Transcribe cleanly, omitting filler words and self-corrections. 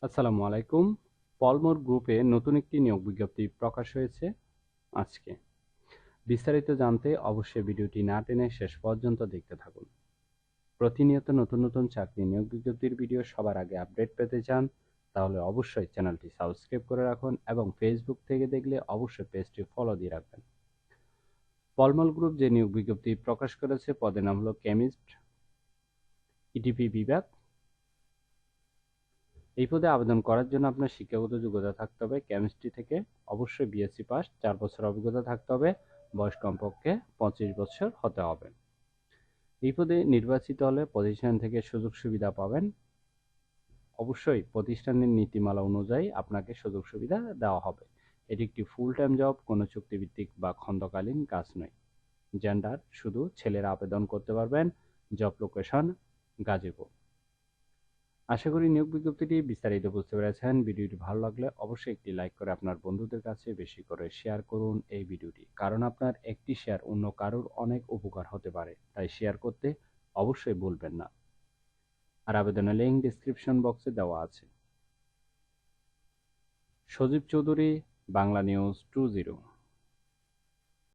আসসালামু আলাইকুম। পলমর গ্রুপে নতুন একটি নিয়োগ বিজ্ঞপ্তি প্রকাশ হয়েছে আজকে। বিস্তারিত জানতে অবশ্যই ভিডিওটি না টেনে শেষ পর্যন্ত দেখতে থাকুন। প্রতিনিয়ত নতুন নতুন চাকরি নিয়োগ বিজ্ঞপ্তির ভিডিও সবার আগে আপডেট পেতে চান তাহলে অবশ্যই চ্যানেলটি সাবস্ক্রাইব করে রাখুন এবং ফেসবুক থেকে দেখলে অবশ্যই পেজটি ফলো দিয়ে রাখবেন। পলমল গ্রুপ যে নিয়োগ বিজ্ঞপ্তি প্রকাশ করেছে পদের নাম হলো কেমিস্ট, ইটিপি বিভাগ। এই পদে আবেদন করার জন্য আপনার শিক্ষাগত যোগ্যতা থাকতে হবে কেমিস্ট্রি থেকে অবশ্যই বিএসসি পাস, 4 বছর অভিজ্ঞতা থাকতে হবে, বয়স কমপক্ষে 25 বছর হতে হবে। এই পদে নির্বাচিত হলে প্রতিষ্ঠান থেকে সুযোগ সুবিধা পাবেন। অবশ্যই প্রতিষ্ঠানের নীতিমালা অনুযায়ী আপনাকে সুযোগ সুবিধা দেওয়া হবে। এটি একটি ফুল টাইম জব, কোনো চুক্তিভিত্তিক বা খণ্ডকালীন কাজ নয়। জেন্ডার শুধু ছেলেরা আবেদন করতে পারবেন। Job location Gazipur. আশা করি নিয়োগ বিজ্ঞপ্তিটি বিস্তারিত বুঝতে পেরেছেন। ভিডিওটি ভালো লাগলে অবশ্যই একটি লাইক করে আপনার বন্ধুদের কাছে বেশি করে শেয়ার করুন এই ভিডিওটি, কারণ আপনার একটি শেয়ার অন্য কারোর অনেক উপকার হতে পারে, তাই শেয়ার করতে অবশ্যই ভুলবেন না। আর আবেদনের লিঙ্ক ডিসক্রিপশন বক্সে দেওয়া আছে। সজীব চৌধুরী, বাংলা নিউজ 20।